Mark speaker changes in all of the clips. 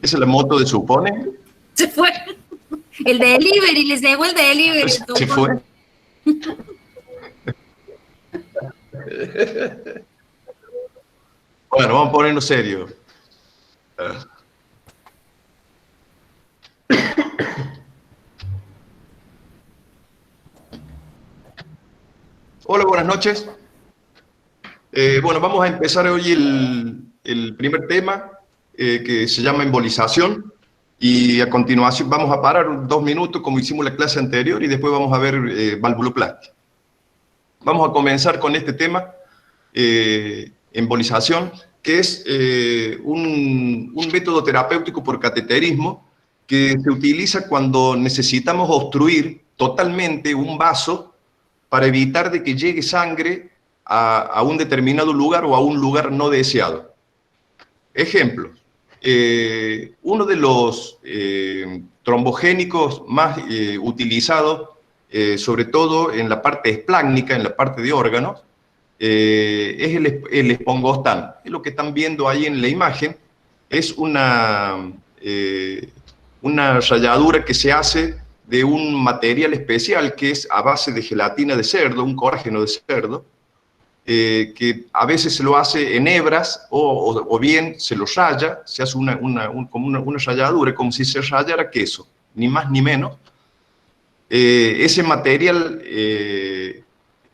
Speaker 1: ¿Esa es la moto de Supone?
Speaker 2: Se fue. El delivery, les llegó el delivery.
Speaker 1: Se fue. Bueno, vamos a ponernos serio. Hola, buenas noches. Bueno, vamos a empezar hoy el primer tema que se llama embolización, y a continuación vamos a parar 2 minutos como hicimos la clase anterior y después vamos a ver valvuloplastia. Vamos a comenzar con este tema, embolización, que es un método terapéutico por cateterismo que se utiliza cuando necesitamos obstruir totalmente un vaso para evitar de que llegue sangre a un determinado lugar o a un lugar no deseado. Ejemplo, uno de los trombogénicos más utilizados, sobre todo en la parte esplácnica, en la parte de órganos, es el espongostán. Es lo que están viendo ahí en la imagen, es una ralladura que se hace de un material especial que es a base de gelatina de cerdo, un colágeno de cerdo, que a veces se lo hace en hebras o bien se lo raya, se hace como una ralladura, como si se rallara queso, ni más ni menos. Ese material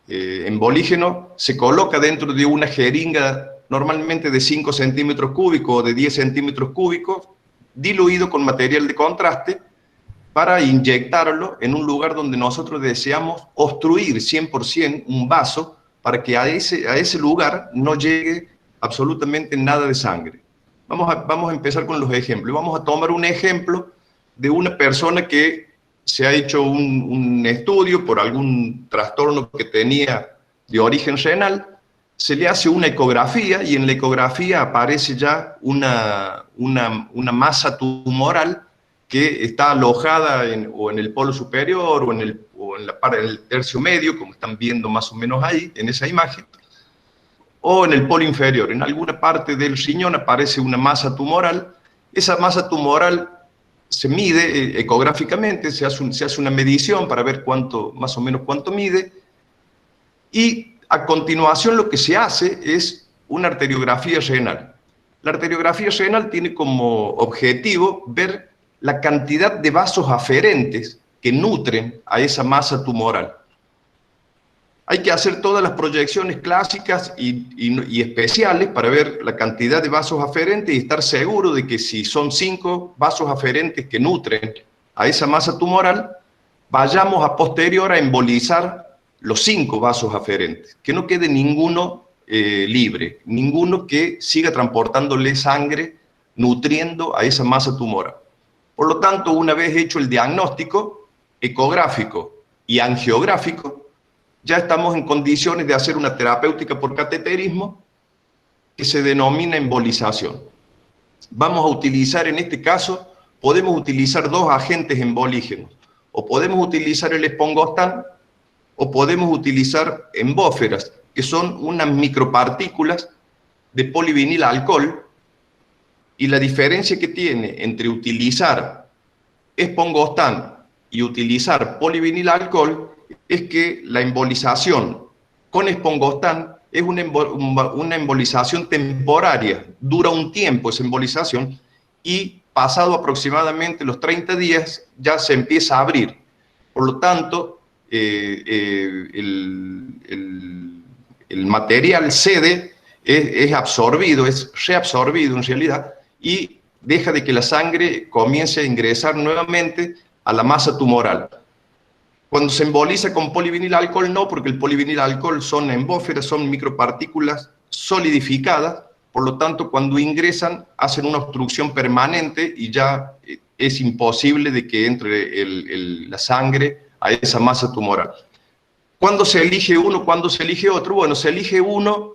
Speaker 1: embolígeno se coloca dentro de una jeringa normalmente de 5 centímetros cúbicos o de 10 centímetros cúbicos, diluido con material de contraste, para inyectarlo en un lugar donde nosotros deseamos obstruir 100% un vaso para que a ese lugar no llegue absolutamente nada de sangre. Vamos a empezar con los ejemplos. Vamos a tomar un ejemplo de una persona que se ha hecho un estudio por algún trastorno que tenía de origen renal, se le hace una ecografía y en la ecografía aparece ya una masa tumoral que está alojada o en el polo superior o en el tercio medio, como están viendo más o menos ahí en esa imagen, o en el polo inferior. En alguna parte del riñón aparece una masa tumoral. Esa masa tumoral se mide ecográficamente, se hace una medición para ver más o menos cuánto mide, y a continuación lo que se hace es una arteriografía renal. La arteriografía renal tiene como objetivo ver la cantidad de vasos aferentes que nutren a esa masa tumoral. Hay que hacer todas las proyecciones clásicas y especiales para ver la cantidad de vasos aferentes y estar seguro de que si son 5 vasos aferentes que nutren a esa masa tumoral, vayamos a posterior a embolizar los 5 vasos aferentes, que no quede ninguno libre, ninguno que siga transportándole sangre, nutriendo a esa masa tumoral. Por lo tanto, una vez hecho el diagnóstico ecográfico y angiográfico, ya estamos en condiciones de hacer una terapéutica por cateterismo que se denomina embolización. Vamos a utilizar, en este caso, podemos utilizar 2 agentes embolígenos, o podemos utilizar el espongostán, o podemos utilizar embóferas, que son unas micropartículas de polivinilalcohol, y la diferencia que tiene entre utilizar espongostán y utilizar polivinilalcohol es que la embolización con espongostán es una embolización temporaria, dura un tiempo esa embolización y pasado aproximadamente los 30 días ya se empieza a abrir. Por lo tanto, el material cede, es absorbido, es reabsorbido en realidad, y deja de que la sangre comience a ingresar nuevamente a la masa tumoral. Cuando se emboliza con polivinilalcohol no, porque el polivinilalcohol son embóferas, son micropartículas solidificadas, por lo tanto cuando ingresan hacen una obstrucción permanente y ya es imposible de que entre la sangre a esa masa tumoral. ¿Cuándo se elige uno? ¿Cuándo se elige otro? Bueno, se elige uno,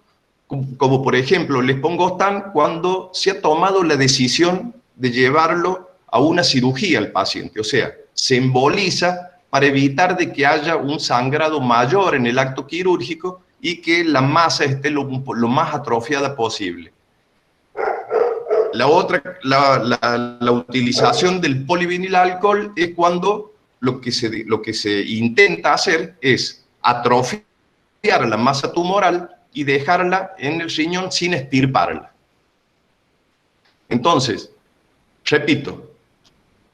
Speaker 1: como por ejemplo el espongostán, cuando se ha tomado la decisión de llevarlo a una cirugía al paciente, o sea, se emboliza para evitar de que haya un sangrado mayor en el acto quirúrgico y que la masa esté lo más atrofiada posible. La utilización del polivinilalcohol es cuando lo que se intenta hacer es atrofiar la masa tumoral y dejarla en el riñón sin extirparla. Entonces, repito,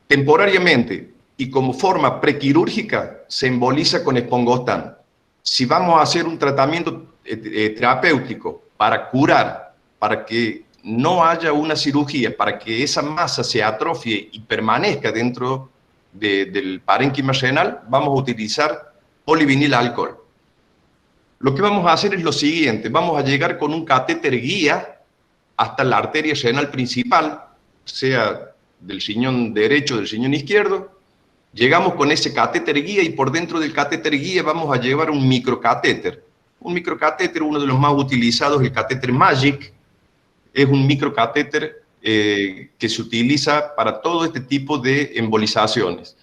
Speaker 1: temporariamente y como forma prequirúrgica se emboliza con Espongostán. Si vamos a hacer un tratamiento terapéutico para curar, para que no haya una cirugía, para que esa masa se atrofie y permanezca dentro del parénquima renal, vamos a utilizar polivinilalcohol. Lo que vamos a hacer es lo siguiente: vamos a llegar con un catéter guía hasta la arteria renal principal, sea del riñón derecho o del riñón izquierdo. Llegamos con ese catéter guía y por dentro del catéter guía vamos a llevar un microcatéter. Un microcatéter, uno de los más utilizados, el catéter Magic, es un microcatéter que se utiliza para todo este tipo de embolizaciones.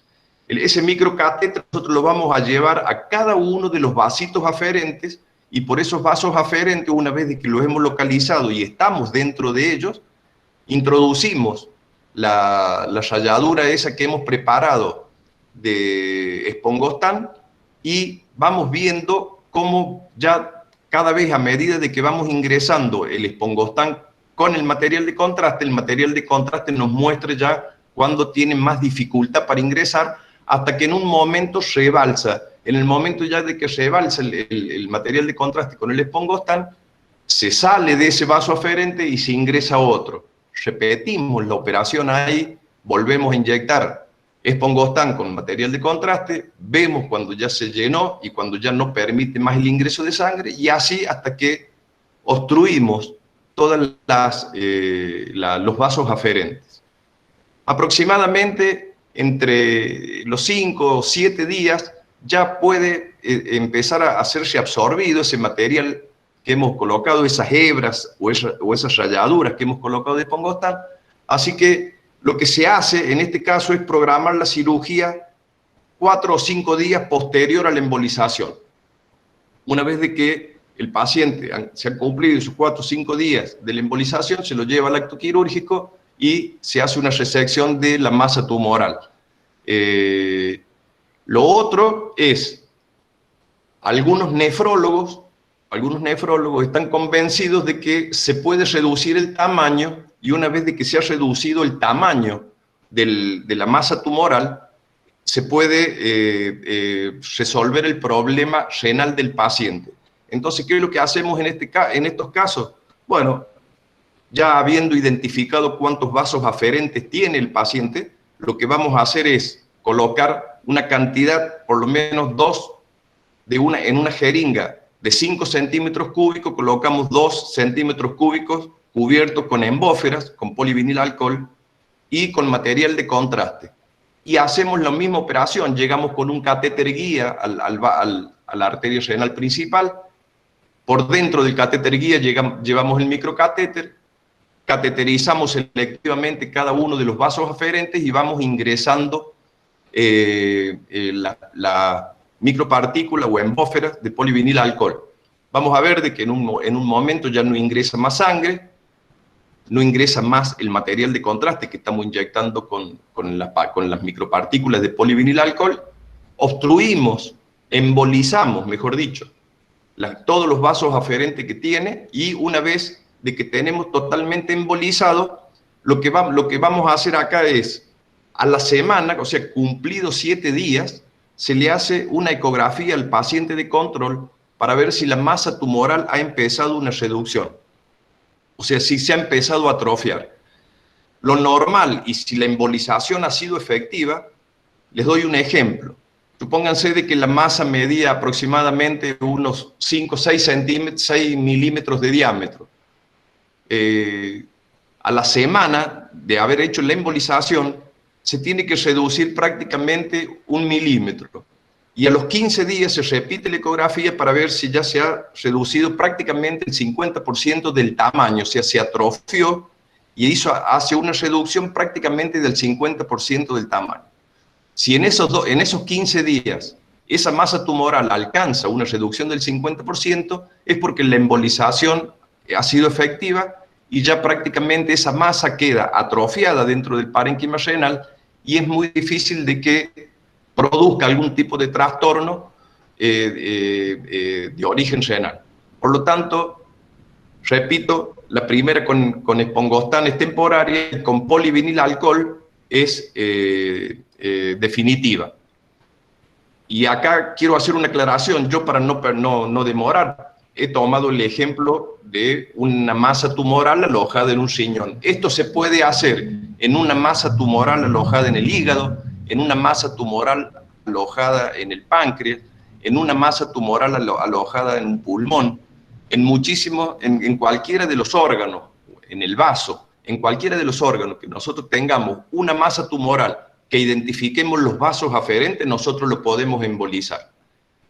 Speaker 1: Ese microcatéter nosotros lo vamos a llevar a cada uno de los vasitos aferentes y por esos vasos aferentes, una vez de que los hemos localizado y estamos dentro de ellos, introducimos la ralladura esa que hemos preparado de Espongostán y vamos viendo cómo ya cada vez a medida de que vamos ingresando el Espongostán con el material de contraste nos muestra ya cuando tiene más dificultad para ingresar, hasta que en un momento rebalsa. En el momento ya de que rebalsa el material de contraste con el Espongostán, se sale de ese vaso aferente y se ingresa otro. Repetimos la operación ahí, volvemos a inyectar Espongostán con material de contraste, vemos cuando ya se llenó y cuando ya no permite más el ingreso de sangre, y así hasta que obstruimos todos los vasos aferentes. Aproximadamente entre los 5 o 7 días ya puede empezar a hacerse absorbido ese material que hemos colocado, esas hebras o esas rayaduras que hemos colocado de Espongostán. Así que lo que se hace en este caso es programar la cirugía 4 o 5 días posterior a la embolización. Una vez de que el paciente se ha cumplido sus 4 o 5 días de la embolización, se lo lleva al acto quirúrgico y se hace una resección de la masa tumoral. Lo otro es, algunos nefrólogos están convencidos de que se puede reducir el tamaño, y una vez de que se ha reducido el tamaño de la masa tumoral, se puede resolver el problema renal del paciente. Entonces, ¿qué es lo que hacemos en estos casos? Bueno, ya habiendo identificado cuántos vasos aferentes tiene el paciente, lo que vamos a hacer es colocar una cantidad, por lo menos 2, en una jeringa de 5 centímetros cúbicos, colocamos 2 centímetros cúbicos cubiertos con embóferas, con polivinilalcohol y con material de contraste. Y hacemos la misma operación, llegamos con un catéter guía a la arteria renal principal. Por dentro del catéter guía llevamos el microcatéter, cateterizamos selectivamente cada uno de los vasos aferentes y vamos ingresando la micropartícula o embófera de polivinilalcohol. Vamos a ver de que en un momento ya no ingresa más sangre, no ingresa más el material de contraste que estamos inyectando con las micropartículas de polivinilalcohol, obstruimos, embolizamos, mejor dicho, todos los vasos aferentes que tiene, y una vez de que tenemos totalmente embolizado, lo que vamos a hacer acá es, a la semana, o sea, cumplidos 7 días, se le hace una ecografía al paciente de control para ver si la masa tumoral ha empezado una reducción. O sea, si se ha empezado a atrofiar. Lo normal, y si la embolización ha sido efectiva, les doy un ejemplo. Supónganse de que la masa medía aproximadamente unos 5 o 6 milímetros de diámetro. A la semana de haber hecho la embolización, se tiene que reducir prácticamente 1 milímetro. Y a los 15 días se repite la ecografía para ver si ya se ha reducido prácticamente el 50% del tamaño, o sea, se atrofió y hace una reducción prácticamente del 50% del tamaño. Si en esos 15 días esa masa tumoral alcanza una reducción del 50%, es porque la embolización ha sido efectiva y ya prácticamente esa masa queda atrofiada dentro del parénquima renal y es muy difícil de que produzca algún tipo de trastorno de origen renal. Por lo tanto, repito, la primera con espongostán es temporaria y con polivinilalcohol es definitiva. Y acá quiero hacer una aclaración, yo para no demorar, he tomado el ejemplo de una masa tumoral alojada en un riñón. Esto se puede hacer en una masa tumoral alojada en el hígado, en una masa tumoral alojada en el páncreas, en una masa tumoral alojada en un pulmón, en cualquiera de los órganos, en el vaso, en cualquiera de los órganos que nosotros tengamos una masa tumoral, que identifiquemos los vasos aferentes, nosotros lo podemos embolizar.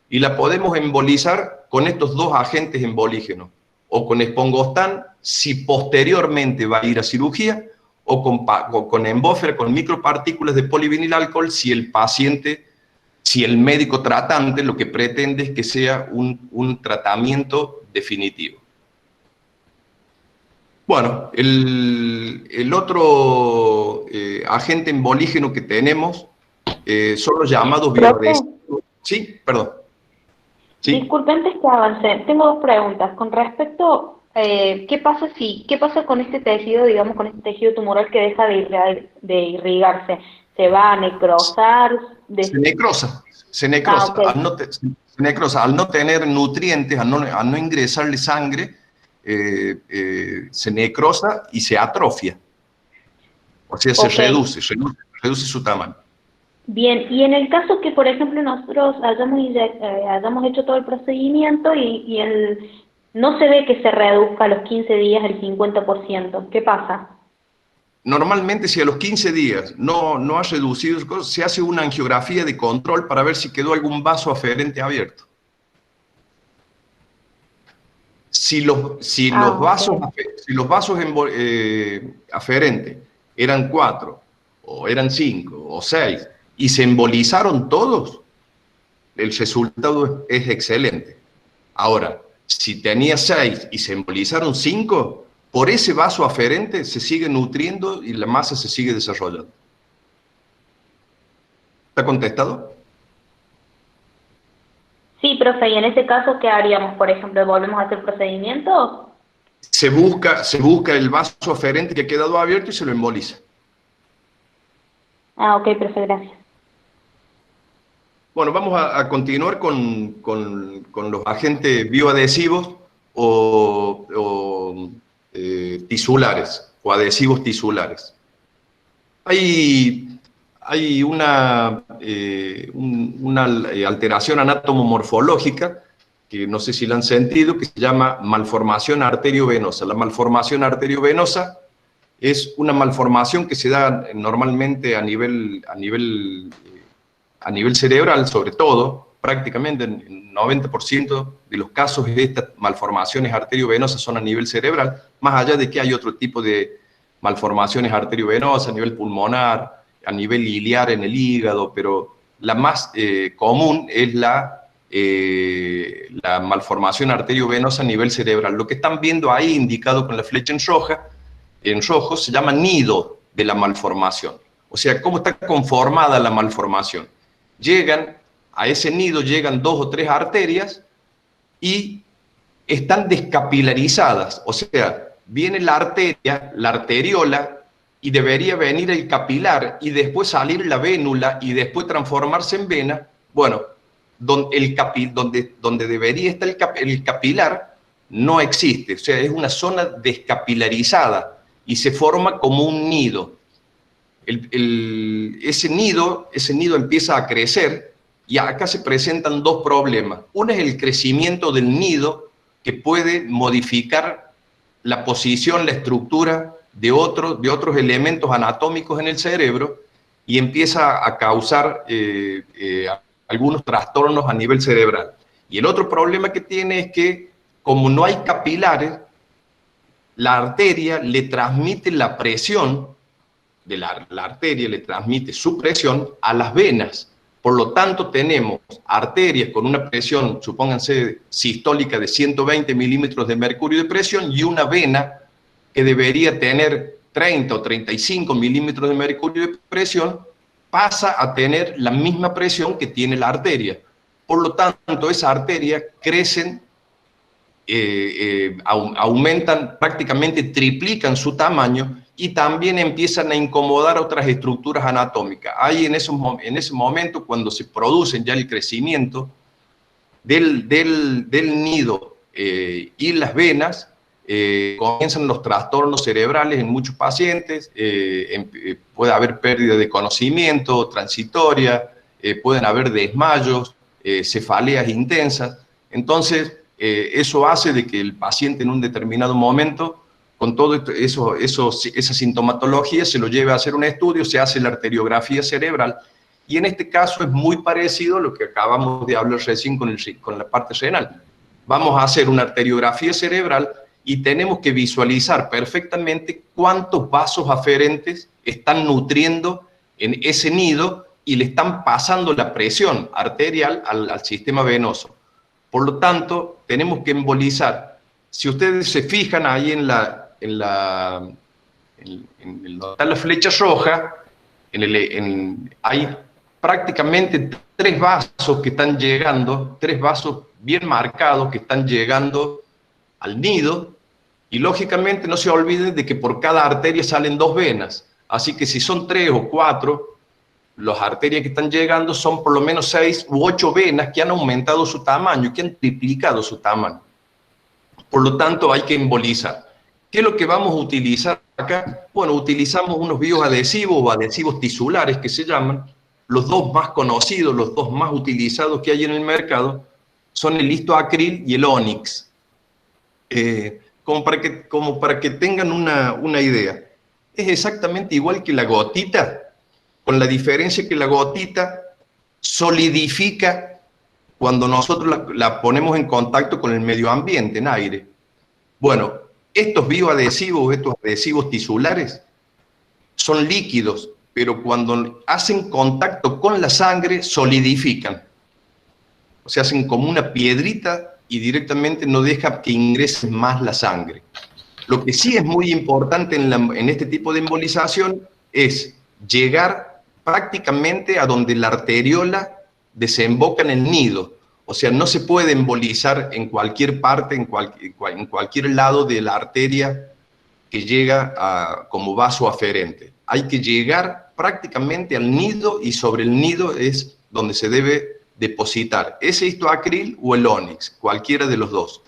Speaker 1: Y la podemos embolizar con estos dos agentes embolígenos, o con espongostán, si posteriormente va a ir a cirugía, o con embófera, con micropartículas de polivinilalcohol, si el médico tratante lo que pretende es que sea un tratamiento definitivo. Bueno, el otro agente embolígeno que tenemos son los llamados bioadhesivos. Sí, perdón. ¿Sí?
Speaker 3: Disculpe, antes que avance, tengo dos preguntas. Con respecto, ¿qué pasa con este tejido, digamos, con este tejido tumoral que deja de irrigarse? ¿Se va a necrosar?
Speaker 1: Se necrosa. Okay. Se necrosa. Al no tener nutrientes, al no ingresarle sangre, se necrosa y se atrofia. O sea, se reduce su tamaño.
Speaker 3: Bien, y en el caso que, por ejemplo, nosotros hayamos hecho todo el procedimiento y no se ve que se reduzca a los 15 días el 50%, ¿qué pasa?
Speaker 1: Normalmente, si a los 15 días no ha reducido, se hace una angiografía de control para ver si quedó algún vaso aferente abierto. Si los vasos aferentes eran 4, o eran 5, o 6, y se embolizaron todos, el resultado es excelente. Ahora, si tenía 6 y se embolizaron 5, por ese vaso aferente se sigue nutriendo y la masa se sigue desarrollando. ¿Está contestado?
Speaker 3: Sí, profe, y en ese caso, ¿qué haríamos? Por ejemplo, ¿volvemos a hacer procedimiento?
Speaker 1: Se busca el vaso aferente que ha quedado abierto y se lo emboliza.
Speaker 3: Ah, ok, profe, gracias.
Speaker 1: Bueno, vamos a continuar con los agentes bioadhesivos o tisulares, o adhesivos tisulares. Hay una alteración anatomomorfológica, que no sé si la han sentido, que se llama malformación arteriovenosa. La malformación arteriovenosa es una malformación que se da normalmente a nivel cerebral, sobre todo, prácticamente en 90% de los casos estas malformaciones arteriovenosas son a nivel cerebral, más allá de que hay otro tipo de malformaciones arteriovenosas a nivel pulmonar, a nivel iliar en el hígado, pero la más común es la malformación arteriovenosa a nivel cerebral. Lo que están viendo ahí, indicado con la flecha en rojo, se llama nido de la malformación. O sea, cómo está conformada la malformación. A ese nido llegan 2 o 3 arterias y están descapilarizadas, o sea, viene la arteria, la arteriola, y debería venir el capilar, y después salir la vénula, y después transformarse en vena. Bueno, donde debería estar el capilar, no existe, o sea, es una zona descapilarizada, y se forma como un nido. Ese nido empieza a crecer, y acá se presentan dos problemas. Uno es el crecimiento del nido, que puede modificar la posición, la estructura de otros elementos anatómicos en el cerebro, y empieza a causar algunos trastornos a nivel cerebral. Y el otro problema que tiene es que, como no hay capilares, la arteria le transmite la presión, la arteria le transmite su presión a las venas. Por lo tanto, tenemos arterias con una presión, supónganse, sistólica de 120 milímetros de mercurio de presión, y una vena que debería tener 30 o 35 milímetros de mercurio de presión, pasa a tener la misma presión que tiene la arteria. Por lo tanto, esa arteria crecen, aumentan, prácticamente triplican su tamaño y también empiezan a incomodar otras estructuras anatómicas. Ahí en ese momento, cuando se producen ya el crecimiento del nido y las venas, comienzan los trastornos cerebrales en muchos pacientes, puede haber pérdida de conocimiento transitoria, pueden haber desmayos, cefaleas intensas. Entonces, eso hace de que el paciente en un determinado momento, con todo esa sintomatología, se lo lleve a hacer un estudio, se hace la arteriografía cerebral, y en este caso es muy parecido a lo que acabamos de hablar recién con la parte renal. Vamos a hacer una arteriografía cerebral y tenemos que visualizar perfectamente cuántos vasos aferentes están nutriendo en ese nido y le están pasando la presión arterial al sistema venoso. Por lo tanto, tenemos que embolizar. Si ustedes se fijan ahí en donde está la flecha roja, hay prácticamente 3 vasos que están llegando, 3 vasos bien marcados que están llegando al nido, y lógicamente no se olviden de que por cada arteria salen 2 venas, así que si son 3 o 4, las arterias que están llegando son por lo menos 6 u 8 venas que han aumentado su tamaño, que han triplicado su tamaño. Por lo tanto, hay que embolizar. ¿Qué es lo que vamos a utilizar acá? Bueno, utilizamos unos bioadhesivos o adhesivos tisulares que se llaman. Los 2 más conocidos, los 2 más utilizados que hay en el mercado son el Histoacril y el Onyx. Como para que tengan una idea. Es exactamente igual que la gotita, con la diferencia que la gotita solidifica cuando nosotros la ponemos en contacto con el medio ambiente, en aire. Bueno, estos bioadhesivos, estos adhesivos tisulares, son líquidos, pero cuando hacen contacto con la sangre, solidifican. O sea, hacen como una piedrita y directamente no deja que ingrese más la sangre. Lo que sí es muy importante en este tipo de embolización es llegar prácticamente a donde la arteriola desemboca en el nido. O sea, no se puede embolizar en cualquier parte, en cualquier lado de la arteria que llega como vaso aferente. Hay que llegar prácticamente al nido, y sobre el nido es donde se debe depositar ese Histoacril o el Onyx, cualquiera de los 2.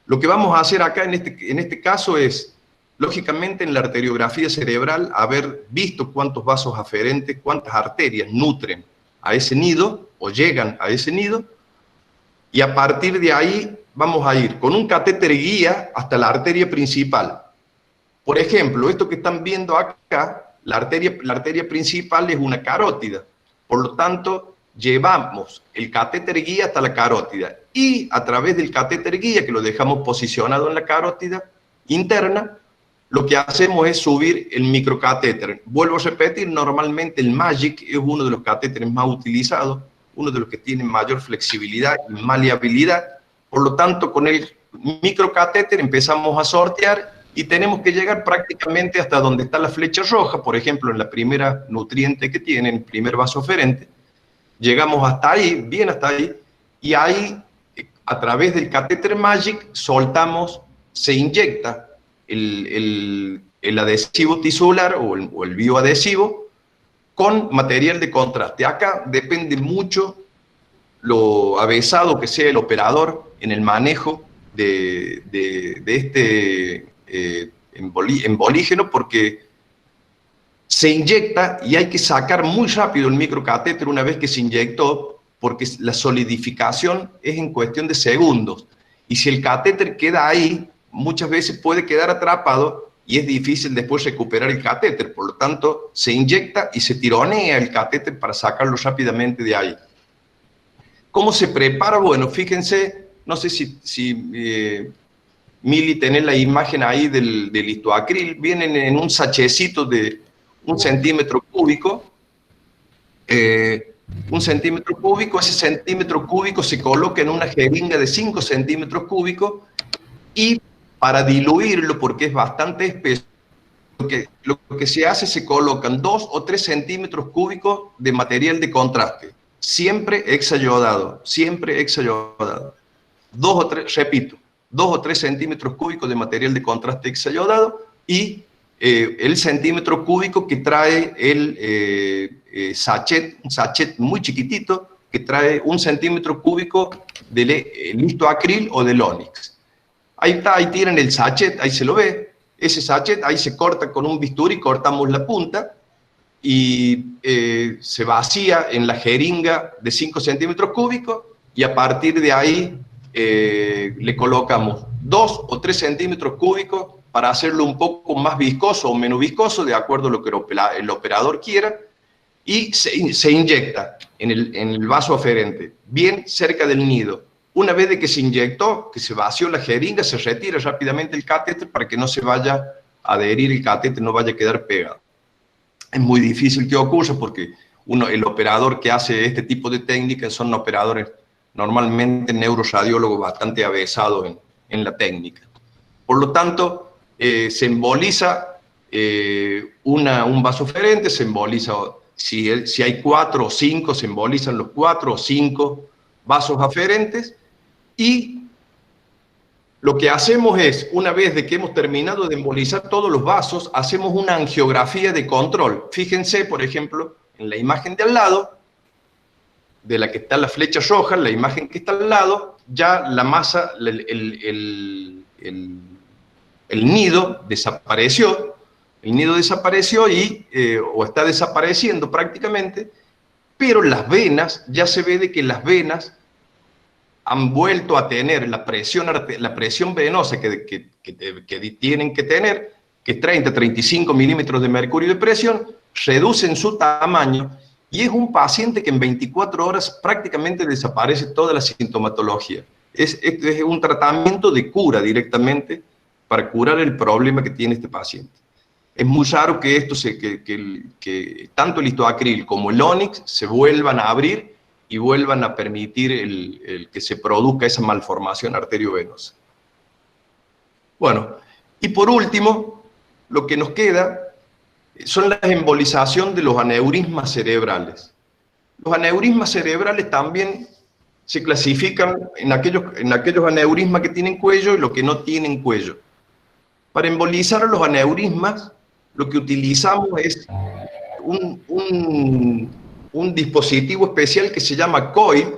Speaker 1: Lo que vamos a hacer acá en este caso es, lógicamente, en la arteriografía cerebral, haber visto cuántos vasos aferentes, cuántas arterias nutren a ese nido o llegan a ese nido, y a partir de ahí vamos a ir con un catéter guía hasta la arteria principal. Por ejemplo, esto que están viendo acá, la arteria principal es una carótida. Por lo tanto, llevamos el catéter guía hasta la carótida, y a través del catéter guía, que lo dejamos posicionado en la carótida interna, lo que hacemos es subir el microcatéter. Vuelvo a repetir, normalmente el Magic es uno de los catéteres más utilizados, uno de los que tiene mayor flexibilidad y maleabilidad. Por lo tanto, con el microcatéter empezamos a sortear y tenemos que llegar prácticamente hasta donde está la flecha roja, por ejemplo, en la primera nutriente que tiene, el primer vaso aferente. Llegamos hasta ahí, bien hasta ahí, y ahí, a través del catéter Magic, soltamos, se inyecta el adhesivo tisular o el bioadhesivo con material de contraste. Acá depende mucho lo avesado que sea el operador en el manejo de este embolígeno, porque se inyecta y hay que sacar muy rápido el microcatéter una vez que se inyectó, porque la solidificación es en cuestión de segundos. Y si el catéter queda ahí, muchas veces puede quedar atrapado y es difícil después recuperar el catéter. Por lo tanto, se inyecta y se tironea el catéter para sacarlo rápidamente de ahí. ¿Cómo se prepara? Bueno, fíjense, no sé si Mili, tenés la imagen ahí del Histoacril. Vienen en un sachecito de 1 centímetro cúbico. 1 centímetro cúbico, ese centímetro cúbico se coloca en una jeringa de 5 centímetros cúbicos y para diluirlo, porque es bastante espeso, lo que se hace, se colocan 2 o 3 centímetros cúbicos de material de contraste, siempre hexayodado, siempre hexayodado. 2 o 3, repito, 2 o 3 centímetros cúbicos de material de contraste hexayodado y el centímetro cúbico que trae el sachet, un sachet muy chiquitito, que trae 1 centímetro cúbico de listoacril o del ónix. Ahí está, ahí tienen el sachet, ahí se lo ve. Ese sachet ahí se corta con un bisturí, cortamos la punta y se vacía en la jeringa de 5 centímetros cúbicos y a partir de ahí le colocamos 2 o 3 centímetros cúbicos para hacerlo un poco más viscoso o menos viscoso, de acuerdo a lo que el operador quiera, y se inyecta en el vaso aferente, bien cerca del nido. Una vez de que se inyectó, que se vació la jeringa, se retira rápidamente el catéter para que no se vaya a adherir el catéter, no vaya a quedar pegado. Es muy difícil que ocurra porque el operador que hace este tipo de técnicas son operadores normalmente neuroradiólogos bastante avesados en la técnica. Por lo tanto, se emboliza un vaso aferente, se emboliza, si hay 4 o 5, se embolizan los 4 o 5 vasos aferentes. Y lo que hacemos es, una vez de que hemos terminado de embolizar todos los vasos, hacemos una angiografía de control. Fíjense, por ejemplo, en la imagen de al lado, de la que está la flecha roja, la imagen que está al lado, ya la masa, el nido desapareció. El nido desapareció o está desapareciendo prácticamente, pero las venas, ya se ve de que las venas han vuelto a tener la presión venosa que tienen que tener, que es 30-35 milímetros de mercurio de presión, reducen su tamaño y es un paciente que en 24 horas prácticamente desaparece toda la sintomatología. Es un tratamiento de cura directamente para curar el problema que tiene este paciente. Es muy raro que que tanto el listoacril como el ónix se vuelvan a abrir y vuelvan a permitir el que se produzca esa malformación arteriovenosa. Bueno, y por último, lo que nos queda son la embolización de los aneurismas cerebrales. Los aneurismas cerebrales también se clasifican en aquellos aneurismas que tienen cuello y los que no tienen cuello. Para embolizar los aneurismas, lo que utilizamos es un dispositivo especial que se llama coil,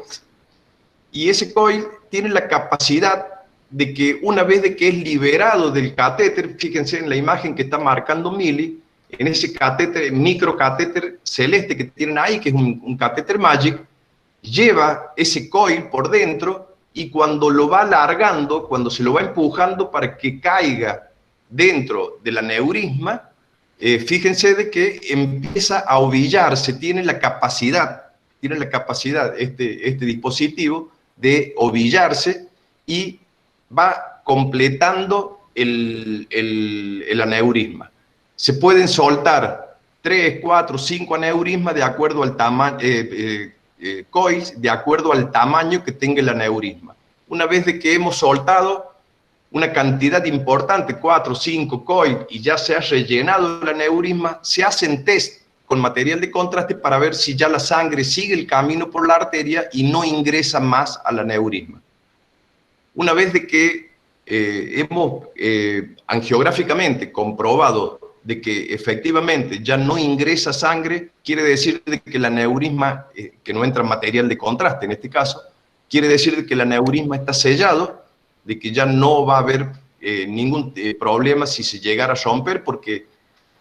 Speaker 1: y ese coil tiene la capacidad de que una vez de que es liberado del catéter, fíjense en la imagen que está marcando Mili, en ese catéter, microcatéter celeste que tienen ahí, que es un catéter Magic, lleva ese coil por dentro y cuando lo va alargando, cuando se lo va empujando para que caiga dentro del aneurisma, fíjense de que empieza a ovillarse, tiene la capacidad este dispositivo de ovillarse y va completando el aneurisma. Se pueden soltar 3, 4, 5 aneurismas de acuerdo al tamaño, coils, de acuerdo al tamaño que tenga el aneurisma. Una vez de que hemos soltado una cantidad importante, 4 o 5 coils, y ya se ha rellenado el aneurisma, se hacen test con material de contraste para ver si ya la sangre sigue el camino por la arteria y no ingresa más al aneurisma. Una vez de que hemos angiográficamente comprobado de que efectivamente ya no ingresa sangre, quiere decir de que el aneurisma, que no entra material de contraste en este caso, quiere decir de que el aneurisma está sellado, de que ya no va a haber ningún problema si se llegara a romper, porque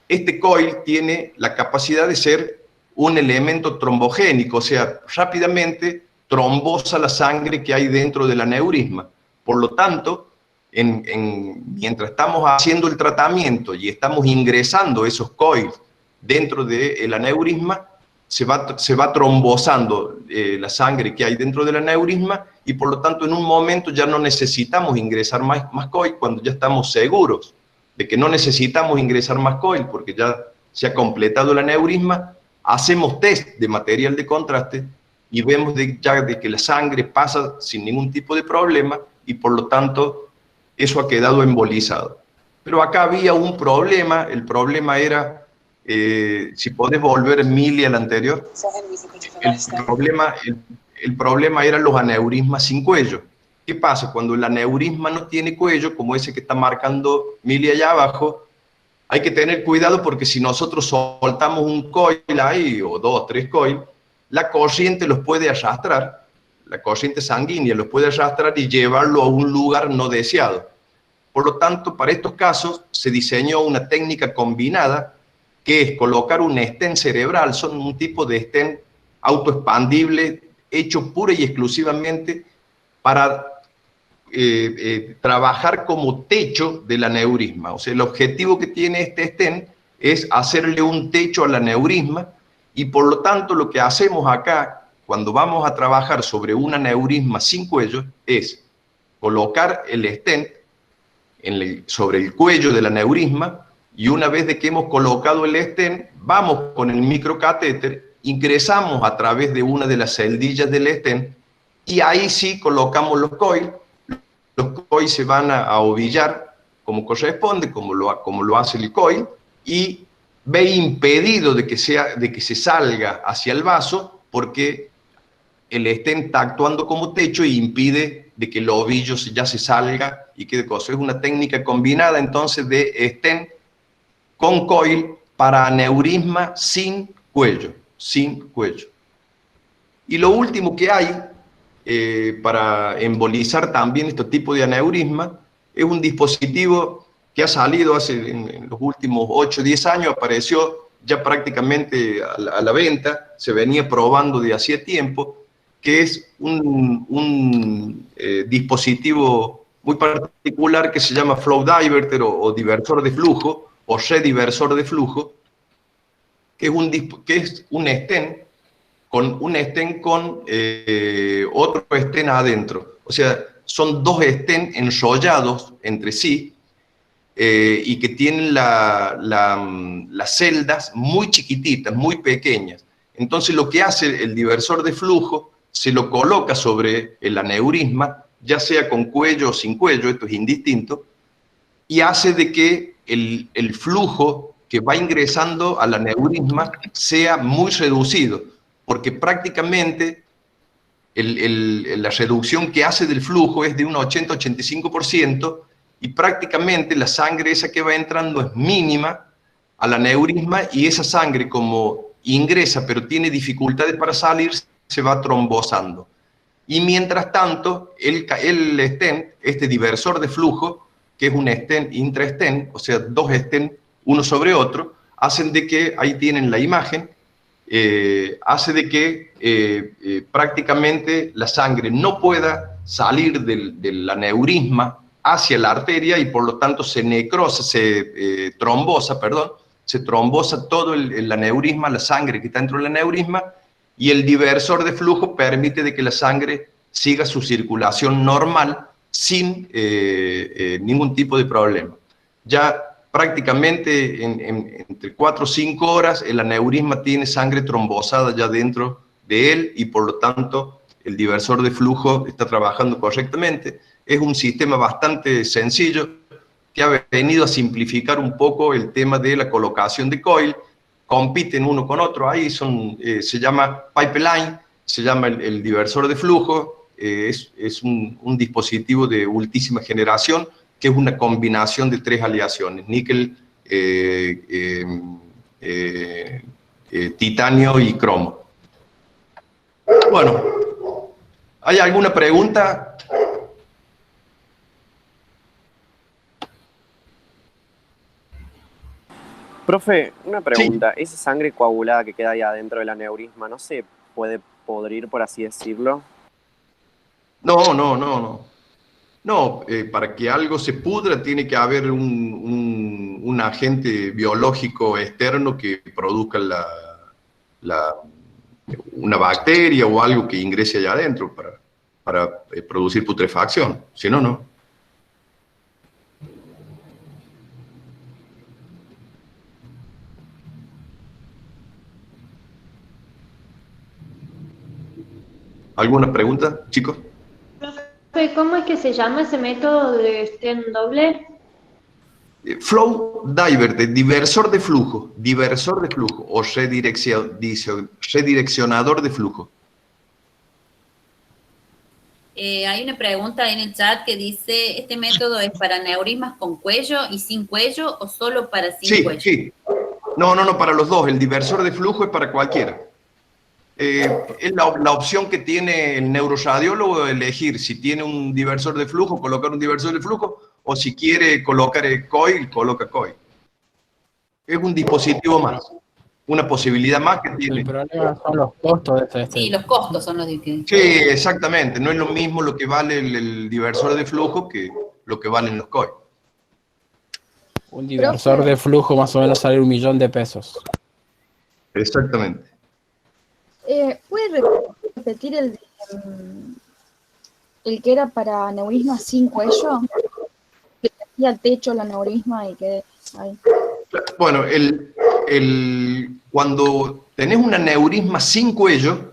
Speaker 1: este coil tiene la capacidad de ser un elemento trombogénico, o sea, rápidamente trombosa la sangre que hay dentro del aneurisma. Por lo tanto, mientras estamos haciendo el tratamiento y estamos ingresando esos coils dentro del aneurisma, se va trombosando la sangre que hay dentro del aneurisma y por lo tanto en un momento ya no necesitamos ingresar más coil cuando ya estamos seguros de que no necesitamos ingresar más coil porque ya se ha completado el aneurisma, hacemos test de material de contraste y vemos ya de que la sangre pasa sin ningún tipo de problema y por lo tanto eso ha quedado embolizado. Pero acá había un problema, el problema era, si podés volver, Mili, al anterior, el problema eran los aneurismas sin cuello. ¿Qué pasa? Cuando el aneurisma no tiene cuello, como ese que está marcando Mili allá abajo, hay que tener cuidado porque si nosotros soltamos un coil ahí, o 2 o 3 coil, la corriente los puede arrastrar, la corriente sanguínea los puede arrastrar y llevarlo a un lugar no deseado. Por lo tanto, para estos casos se diseñó una técnica combinada que es colocar un stent cerebral, son un tipo de stent autoexpandible hecho pura y exclusivamente para trabajar como techo del aneurisma. O sea, el objetivo que tiene este stent es hacerle un techo al aneurisma y por lo tanto lo que hacemos acá cuando vamos a trabajar sobre un aneurisma sin cuello es colocar el stent sobre el cuello del aneurisma y una vez de que hemos colocado el stent, vamos con el microcatéter, ingresamos a través de una de las celdillas del stent y ahí sí colocamos los coils. Los coils se van a ovillar como corresponde, como lo hace el coil, y ve impedido de que se salga hacia el vaso porque el stent está actuando como techo y impide de que el ovillo ya se salga y quede cosa. Es una técnica combinada entonces de stent con coil para aneurisma sin cuello, sin cuello. Y lo último que hay para embolizar también este tipo de aneurisma es un dispositivo que ha salido en los últimos 8 o 10 años, apareció ya prácticamente a la venta, se venía probando de hacía tiempo, que es un dispositivo muy particular que se llama flow diverter o diversor de flujo o rediversor de flujo, que es un stent con otro stent adentro. O sea, son 2 stents enrollados entre sí y que tienen las celdas muy chiquititas, muy pequeñas. Entonces lo que hace el diversor de flujo, se lo coloca sobre el aneurisma, ya sea con cuello o sin cuello, esto es indistinto, y hace de que el flujo que va ingresando al aneurisma sea muy reducido, porque prácticamente la reducción que hace del flujo es de un 80-85% y prácticamente la sangre esa que va entrando es mínima al aneurisma y esa sangre como ingresa pero tiene dificultades para salir, se va trombosando. Y mientras tanto, el stent, este diversor de flujo, que es un stent intra-stent, o sea, 2 stents uno sobre otro, hacen de que, ahí tienen la imagen, hace de que prácticamente la sangre no pueda salir del aneurisma hacia la arteria y por lo tanto se trombosa todo el aneurisma, la sangre que está dentro del aneurisma, y el diversor de flujo permite de que la sangre siga su circulación normal sin ningún tipo de problema. Ya prácticamente entre 4 o 5 horas el aneurisma tiene sangre trombosada ya dentro de él y por lo tanto el diversor de flujo está trabajando correctamente. Es un sistema bastante sencillo que ha venido a simplificar un poco el tema de la colocación de coil, compiten uno con otro, ahí se llama pipeline, se llama el diversor de flujo, es un dispositivo de ultísima generación, que es una combinación de 3 aleaciones, níquel, titanio y cromo. Bueno, ¿hay alguna pregunta?
Speaker 4: Profe, una pregunta.
Speaker 1: Sí.
Speaker 4: ¿Esa sangre coagulada que queda ahí adentro del aneurisma no se puede podrir, por así decirlo?
Speaker 1: No, no, no, no. No, para que algo se pudra tiene que haber un agente biológico externo que produzca una bacteria o algo que ingrese allá adentro para producir putrefacción. Si no, no. ¿Alguna pregunta, chicos?
Speaker 5: ¿Cómo es que se llama ese método de stent doble?
Speaker 1: Flow Divert, diversor de flujo o redireccionador de flujo.
Speaker 2: Hay una pregunta en el chat que dice, ¿este método es para aneurismas con cuello y sin cuello o solo para sin cuello?
Speaker 1: Sí. No, para los dos. El diversor de flujo es para cualquiera. Es la opción que tiene el neuroradiólogo de elegir si tiene un diversor de flujo, colocar un diversor de flujo, o si quiere colocar el coil, coloca coil. Es un dispositivo más, una posibilidad más que tiene.
Speaker 6: El problema son los costos de este.
Speaker 2: Sí, los costos son los que...
Speaker 1: Sí, exactamente. No es lo mismo lo que vale el diversor de flujo que lo que valen los coil.
Speaker 6: Un diversor de flujo más o menos sale $1.000.000.
Speaker 1: Exactamente.
Speaker 7: ¿Puede repetir el que era para aneurisma sin cuello? Que hacía al techo el aneurisma y que ahí.
Speaker 1: Bueno, cuando tenés un aneurisma sin cuello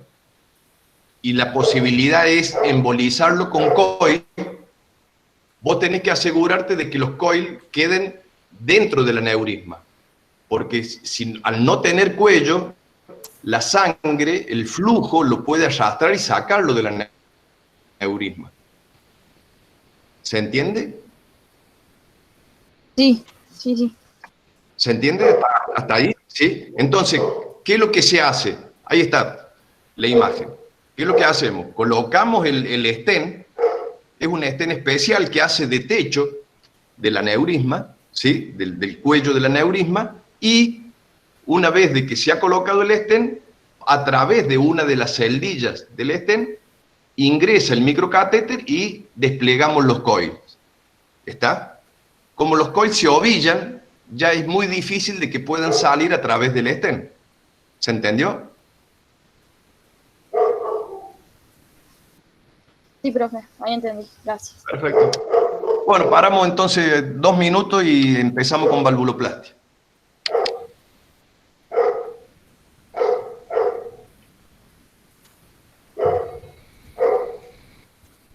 Speaker 1: y la posibilidad es embolizarlo con coil, vos tenés que asegurarte de que los coil queden dentro del aneurisma. Porque al no tener cuello, la sangre, el flujo, lo puede arrastrar y sacarlo del aneurisma. ¿Se entiende?
Speaker 7: Sí.
Speaker 1: ¿Se entiende hasta ahí? ¿Sí? Entonces, ¿qué es lo que se hace? Ahí está la imagen. ¿Qué es lo que hacemos? Colocamos el stent, es un stent especial que hace de techo del aneurisma, ¿sí? Del cuello del aneurisma, y una vez de que se ha colocado el stent, a través de una de las celdillas del stent, ingresa el microcatéter y desplegamos los coils. ¿Está? Como los coils se ovillan, ya es muy difícil de que puedan salir a través del stent. ¿Se entendió?
Speaker 7: Sí, profe, ahí entendí. Gracias.
Speaker 1: Perfecto. Bueno, paramos entonces 2 minutos y empezamos con valvuloplastia.